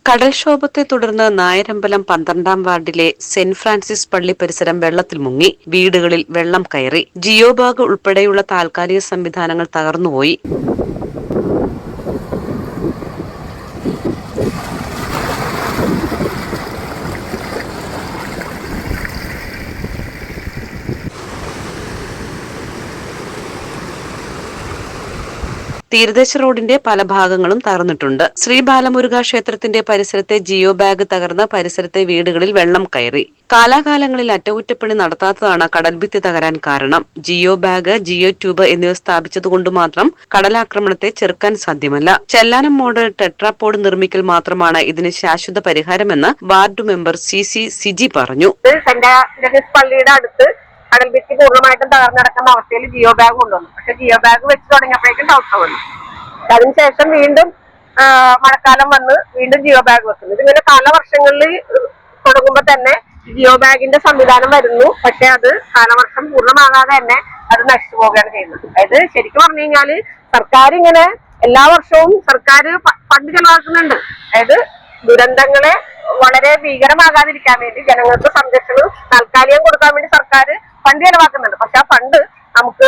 കടൽക്ഷോഭത്തെ തുടർന്ന് നായരമ്പലം 12-ാം വാർഡിലെ saint Francis പള്ളി പരിസരം വെള്ളത്തിൽ മുങ്ങി. വീടുകളിൽ വെള്ളം കയറി. ജിയോ ബാഗ് ഉൾപ്പെടെയുള്ള താൽക്കാലിക സംവിധാനങ്ങൾ തകർന്നുപോയി. തീരദേശ റോഡിന്റെ പല ഭാഗങ്ങളും തകർന്നിട്ടുണ്ട്. ശ്രീ ബാലമുരുക ക്ഷേത്രത്തിന്റെ പരിസരത്തെ ജിയോ ബാഗ് തകർന്ന് പരിസരത്തെ വീടുകളിൽ വെള്ളം കയറി. കാലാകാലങ്ങളിൽ അറ്റകുറ്റപ്പണി നടത്താത്തതാണ് കടൽഭിത്തി തകരാൻ കാരണം. ജിയോ ബാഗ്, ജിയോ ട്യൂബ് എന്നിവ സ്ഥാപിച്ചതുകൊണ്ട് മാത്രം കടലാക്രമണത്തെ ചെറുക്കാൻ സാധ്യമല്ല. ചെല്ലാനം മോഡൽ ടെട്രാപോഡ് നിർമ്മിക്കൽ മാത്രമാണ് ഇതിന് ശാശ്വത പരിഹാരമെന്ന് വാർഡ് മെമ്പർ സി സിജി പറഞ്ഞു. പള്ളിയുടെ അടുത്ത് കടൽഭിത്തി പൂർണ്ണമായിട്ടും തകർന്നടക്കുന്ന അവസ്ഥയിൽ ജിയോ ബാഗ് കൊണ്ടുവന്നു. പക്ഷെ ജിയോ ബാഗ് വെച്ച് തുടങ്ങിയപ്പോഴേക്കും ഡൗട്ട് വന്നു. അതിനുശേഷം വീണ്ടും മഴക്കാലം വന്ന് വീണ്ടും ജിയോ ബാഗ് വെക്കുന്നു. ഇതിങ്ങനെ കാലവർഷങ്ങളിൽ തുടങ്ങുമ്പോൾ തന്നെ ജിയോ ബാഗിന്റെ സംവിധാനം വരുന്നു. പക്ഷെ അത് കാലവർഷം പൂർണ്ണമാകാതെ തന്നെ അത് നശിച്ചു പോവുകയാണ് ചെയ്യുന്നത്. അതായത് ശരിക്കും പറഞ്ഞു കഴിഞ്ഞാല് സർക്കാർ ഇങ്ങനെ എല്ലാ വർഷവും സർക്കാർ ഫണ്ട് ചെലവാക്കുന്നുണ്ട്. അതായത് ദുരന്തങ്ങളെ വളരെ ഭീകരമാകാതിരിക്കാൻ വേണ്ടി ജനങ്ങൾക്ക് സംരക്ഷണം താൽക്കാലികം കൊടുക്കാൻ വേണ്ടി സർക്കാർ ഫണ്ട് ചെലവാക്കുന്നുണ്ട്. പക്ഷെ ആ ഫണ്ട് നമുക്ക്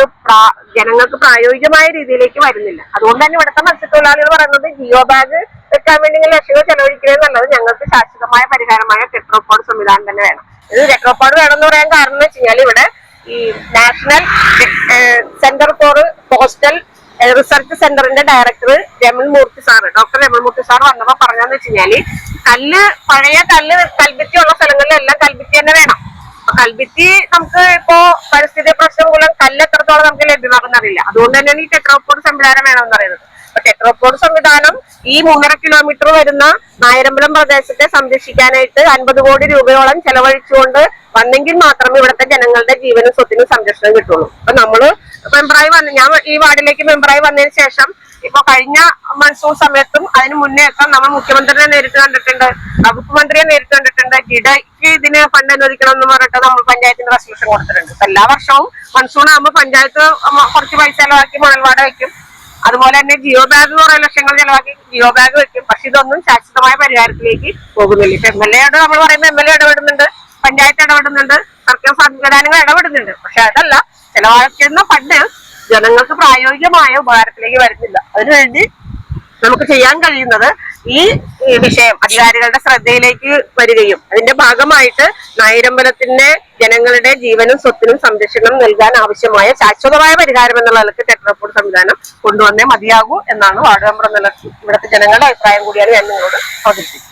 ജനങ്ങൾക്ക് പ്രായോഗികമായ രീതിയിലേക്ക് വരുന്നില്ല. അതുകൊണ്ട് തന്നെ ഇവിടുത്തെ മത്സ്യത്തൊഴിലാളികൾ പറയുന്നത് ജിയോ ബാഗ് വെക്കാൻ വേണ്ടി ലക്ഷങ്ങൾ ചെലവഴിക്കുന്നത് നല്ലത്. ഞങ്ങൾക്ക് ശാശ്വതമായ പരിഹാരമായ ടെട്രോപോഡ് സംവിധാനം തന്നെ വേണം. ഇത് ടെട്രോപോഡ് വേണമെന്ന് പറയാൻ കാരണം എന്ന് വെച്ച് കഴിഞ്ഞാൽ ഇവിടെ ഈ national centre for coastal research സെന്ററിന്റെ ഡയറക്ടർ ഡോക്ടർ രമൺമൂർത്തി സാർ വന്നപ്പോ പറഞ്ഞതെന്ന് വെച്ച് കഴിഞ്ഞാല് പഴയ കൽഭിത്തി ഉള്ള സ്ഥലങ്ങളിലെല്ലാം കൽഭിത്തി തന്നെ വേണം. കൽഭിത്തി നമുക്ക് ഇപ്പോ പരിസ്ഥിതി പ്രശ്നം മൂലം കല്ല് എത്രത്തോളം നമുക്ക് ലഭ്യമാകുന്നറിയില്ല. അതുകൊണ്ട് തന്നെയാണ് ഈ ടെട്രോപോഡ് സംവിധാനം വേണമെന്ന് പറയുന്നത്. അപ്പൊ ടെട്രോപോഡ് സംവിധാനം ഈ 3.5 കിലോമീറ്റർ വരുന്ന നായരമ്പലം പ്രദേശത്തെ സംരക്ഷിക്കാനായിട്ട് 50 കോടി രൂപയോളം ചെലവഴിച്ചുകൊണ്ട് വന്നെങ്കിൽ മാത്രമേ ഇവിടുത്തെ ജനങ്ങളുടെ ജീവനും സ്വത്തിനും സംരക്ഷണം കിട്ടുള്ളൂ. അപ്പൊ നമ്മള് ഞാൻ ഈ വാർഡിലേക്ക് മെമ്പറായി വന്നതിന് ശേഷം ഇപ്പൊ കഴിഞ്ഞ മൺസൂൺ സമയത്തും അതിന് മുന്നേ ഒക്കെ നമ്മൾ മുഖ്യമന്ത്രിയെ നേരിട്ട് കണ്ടിട്ടുണ്ട്, വകുപ്പ് മന്ത്രിയെ നേരിട്ട് കണ്ടിട്ടുണ്ട്. ജിഡയ്ക്ക് ഇതിന് ഫണ്ട് അനുവദിക്കണം എന്ന് പറഞ്ഞിട്ട് നമ്മൾ പഞ്ചായത്തിന് റെസല്യൂഷൻ കൊടുത്തിട്ടുണ്ട്. എല്ലാ വർഷവും മൺസൂൺ ആകുമ്പോൾ പഞ്ചായത്ത് കുറച്ച് പൈസ ചെലവാക്കി മണൽവാട വയ്ക്കും. അതുപോലെ തന്നെ ജിയോ ബാഗ് കുറെ ലക്ഷങ്ങൾ ചെലവാക്കി ജിയോ ബാഗ് വെക്കും. പക്ഷെ ഇതൊന്നും ശാശ്വതമായ പരിഹാരത്തിലേക്ക് പോകുന്നില്ല. ഇപ്പൊ MLA നമ്മൾ പറയുമ്പോൾ MLA ഇടപെടുന്നുണ്ട്, പഞ്ചായത്ത് ഇടപെടുന്നുണ്ട്, സർക്കാർ സംവിധാനങ്ങൾ ഇടപെടുന്നുണ്ട്. പക്ഷെ അതല്ല, ചെലവാക്കുന്ന ഫണ്ട് ജനങ്ങൾക്ക് പ്രായോഗികമായ ഉപകാരത്തിലേക്ക് വരുന്നില്ല. അതിനുവേണ്ടി നമുക്ക് ചെയ്യാൻ കഴിയുന്നത് ഈ വിഷയം അധികാരികളുടെ ശ്രദ്ധയിലേക്ക് വരികയും അതിന്റെ ഭാഗമായിട്ട് നായരമ്പലത്തിന്റെ ജനങ്ങളുടെ ജീവനും സ്വത്തിനും സംരക്ഷണം നൽകാൻ ആവശ്യമായ ശാശ്വതമായ പരിഹാരം എന്നുള്ള നിലക്ക് ടെട്രോപോഡ് സംവിധാനം കൊണ്ടുവന്നേ മതിയാകൂ എന്നാണ് വാർഡ് മെമ്പർ എന്നുള്ള ഇവിടുത്തെ ജനങ്ങളുടെ അഭിപ്രായം കൂടിയാണ് ഞാൻ നിങ്ങളോട് അവതരിപ്പിച്ചത്.